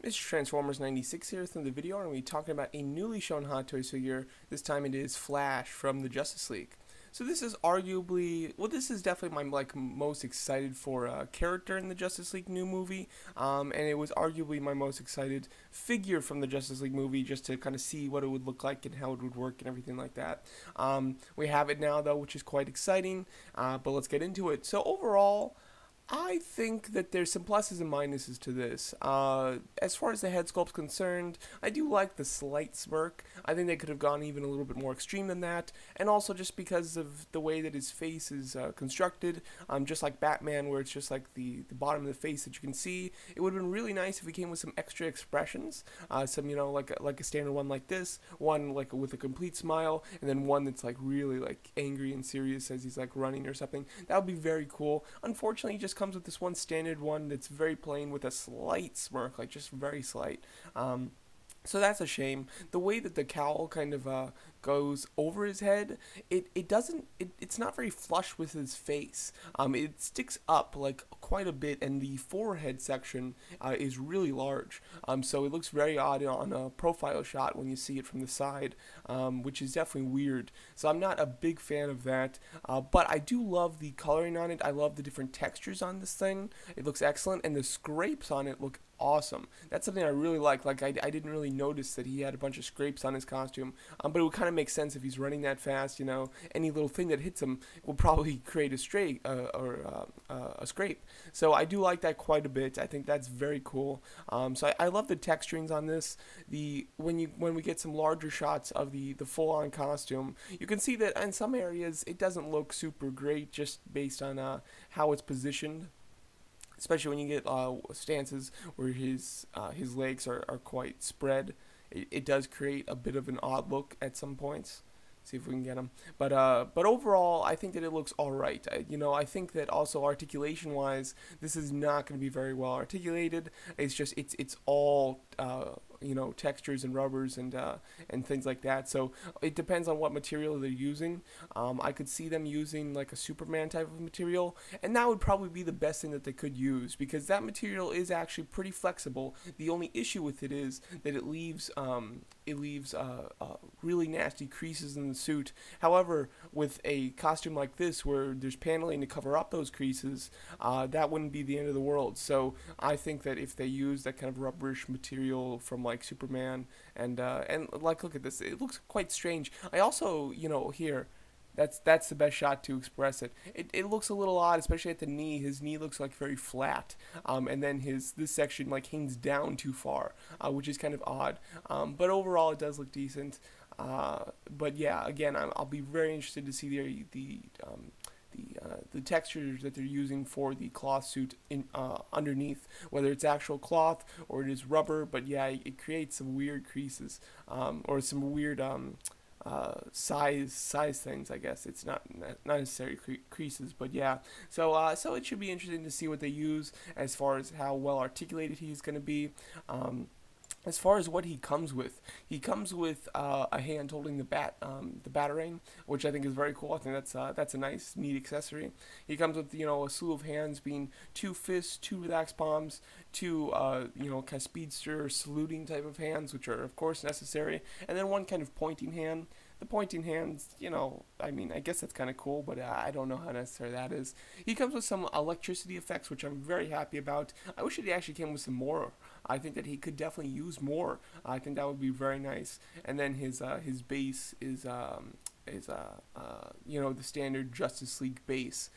It's Transformers 96 here in the video, and we're talking about a newly shown Hot Toys figure. This time it is Flash from the Justice League. So this is arguably, well, this is definitely my most excited for character in the Justice League new movie, and it was arguably my most excited figure from the Justice League movie, just to kind of see what it would look like and how it would work and everything like that. We have it now though, which is quite exciting. But let's get into it. So overall, I think that there's some pluses and minuses to this. As far as the head sculpt's concerned, I do like the slight smirk. I think they could have gone even a little bit more extreme than that. And also just because of the way that his face is constructed, just like Batman, where it's just like the bottom of the face that you can see, it would have been really nice if he came with some extra expressions. Some, like a standard one like this, one like with a complete smile, and then one that's like really like angry and serious as he's like running or something. That would be very cool. Unfortunately, just comes with this one standard one that's very plain with a slight smirk, like just very slight. So that's a shame. The way that the cowl kind of goes over his head, it's not very flush with his face. It sticks up like quite a bit, and the forehead section is really large. So it looks very odd on a profile shot when you see it from the side, which is definitely weird. So I'm not a big fan of that, but I do love the coloring on it. I love the different textures on this thing. It looks excellent, and the scrapes on it look awesome. That's something I really like. Like I didn't really notice that he had a bunch of scrapes on his costume, but it would kind of make sense if he's running that fast. Any little thing that hits him will probably create a stray or a scrape. So I do like that quite a bit. I think that's very cool. So I love the texturings on this. When we get some larger shots of the full-on costume, you can see that in some areas it doesn't look super great just based on how it's positioned, especially when you get stances where his legs are quite spread. It does create a bit of an odd look at some points. See if we can get him. But overall, I think that it looks all right. I think that also articulation wise, this is not going to be very well articulated. It's just it's all textures and rubbers and things like that. So it depends on what material they're using. I could see them using like a Superman type of material, and that would probably be the best thing that they could use, because that material is actually pretty flexible. The only issue with it is that it leaves really nasty creases in the suit. However, with a costume like this where there's paneling to cover up those creases, that wouldn't be the end of the world. So I think that if they use that kind of rubberish material from like Superman and like, look at this, it looks quite strange. I also, here, that's the best shot to express it. It looks a little odd, especially at the knee. His knee looks like very flat, and then this section like hangs down too far, which is kind of odd. But overall, it does look decent. But yeah, again, I'll be very interested to see the textures that they're using for the cloth suit underneath, whether it's actual cloth or it is rubber. But yeah, it creates some weird creases, or some weird size things. I guess it's not necessarily creases, but yeah. So it should be interesting to see what they use as far as how well articulated he's going to be. As far as what he comes with a hand holding the batarang, which I think is very cool. I think that's a nice, neat accessory. He comes with a slew of hands, being two fists, two relaxed palms, two kind of speedster saluting type of hands, which are of course necessary, and then one kind of pointing hand. The pointing hands, I guess that's kind of cool, but I don't know how necessary that is. He comes with some electricity effects, which I'm very happy about. I wish he actually came with some more. I think that he could definitely use more. I think that would be very nice. And then his base is the standard Justice League base.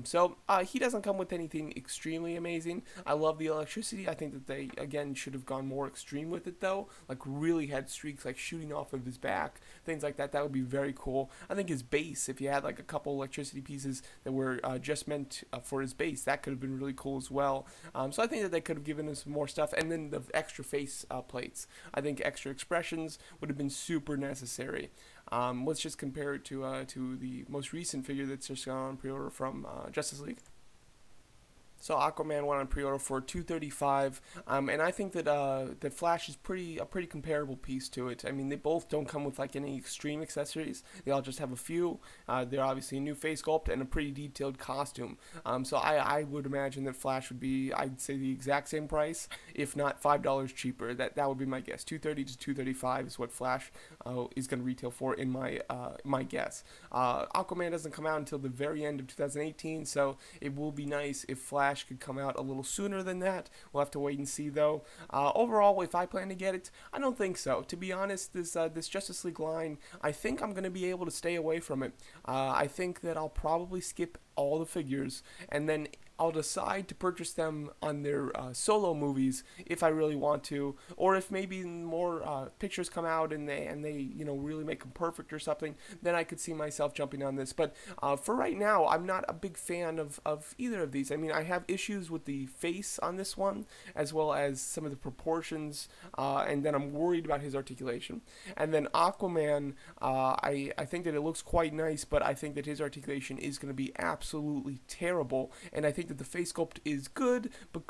So he doesn't come with anything extremely amazing. I love the electricity. I think that they, again, should have gone more extreme with it, though. Like, really had streaks, like, shooting off of his back. Things like that. That would be very cool. I think his base, if you had, like, a couple electricity pieces that were just meant for his base, that could have been really cool as well. So I think that they could have given us more stuff. And then the extra face plates. I think extra expressions would have been super necessary. Let's just compare it to the most recent figure that's just gone on pre-order from Justice League. So Aquaman went on pre-order for 235, and I think that that Flash is a pretty comparable piece to it. I mean, they both don't come with like any extreme accessories. They all just have a few. They're obviously a new face sculpt and a pretty detailed costume. So I would imagine that Flash would be, I'd say, the exact same price, if not $5 cheaper. That would be my guess. 230 to 235 is what Flash is going to retail for in my guess. Aquaman doesn't come out until the very end of 2018, so it will be nice if Flash could come out a little sooner than that. We'll have to wait and see, though. Overall, if I plan to get it, I don't think so. To be honest, this Justice League line, I think I'm going to be able to stay away from it. I think that I'll probably skip all the figures, and then I'll decide to purchase them on their solo movies if I really want to, or if maybe more pictures come out and they really make them perfect or something, then I could see myself jumping on this. But for right now, I'm not a big fan of either of these. I mean, I have issues with the face on this one, as well as some of the proportions, and then I'm worried about his articulation. And then Aquaman, I think that it looks quite nice, but I think that his articulation is going to be absolutely terrible, and I think that the face sculpt is good, but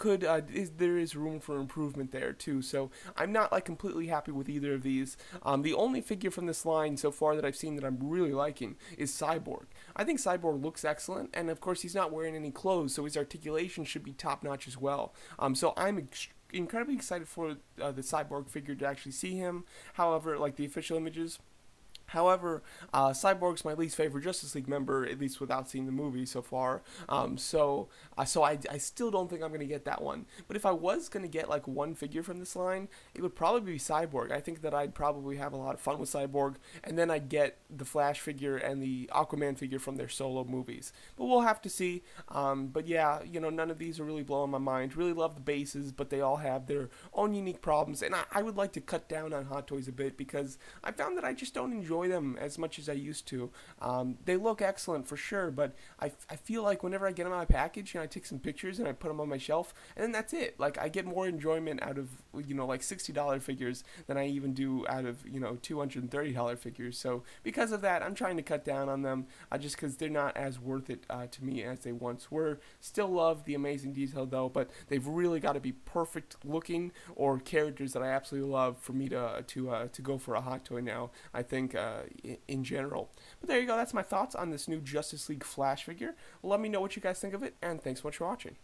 there is room for improvement there too. So I'm not like completely happy with either of these. The only figure from this line so far that I've seen that I'm really liking is Cyborg. I think Cyborg looks excellent, and of course he's not wearing any clothes, so his articulation should be top notch as well. So I'm incredibly excited for the Cyborg figure to actually see him. However, like the official images. However, Cyborg's my least favorite Justice League member, at least without seeing the movie so far. So I still don't think I'm going to get that one. But if I was going to get like one figure from this line, it would probably be Cyborg. I think that I'd probably have a lot of fun with Cyborg, and then I'd get the Flash figure and the Aquaman figure from their solo movies. But we'll have to see. But yeah, none of these are really blowing my mind. Really love the bases, but they all have their own unique problems. And I would like to cut down on Hot Toys a bit, because I found that I just don't enjoy them as much as I used to. They look excellent for sure, but I feel like whenever I get them out of my package, I take some pictures and I put them on my shelf, and then that's it. Like, I get more enjoyment out of like $60 figures than I even do out of $230 figures. So because of that, I'm trying to cut down on them, just because they're not as worth it to me as they once were. Still love the amazing detail though, but they've really got to be perfect looking or characters that I absolutely love for me to go for a Hot Toy now, I think, in general. But there you go, that's my thoughts on this new Justice League Flash figure. Let me know what you guys think of it, and thanks so much for watching.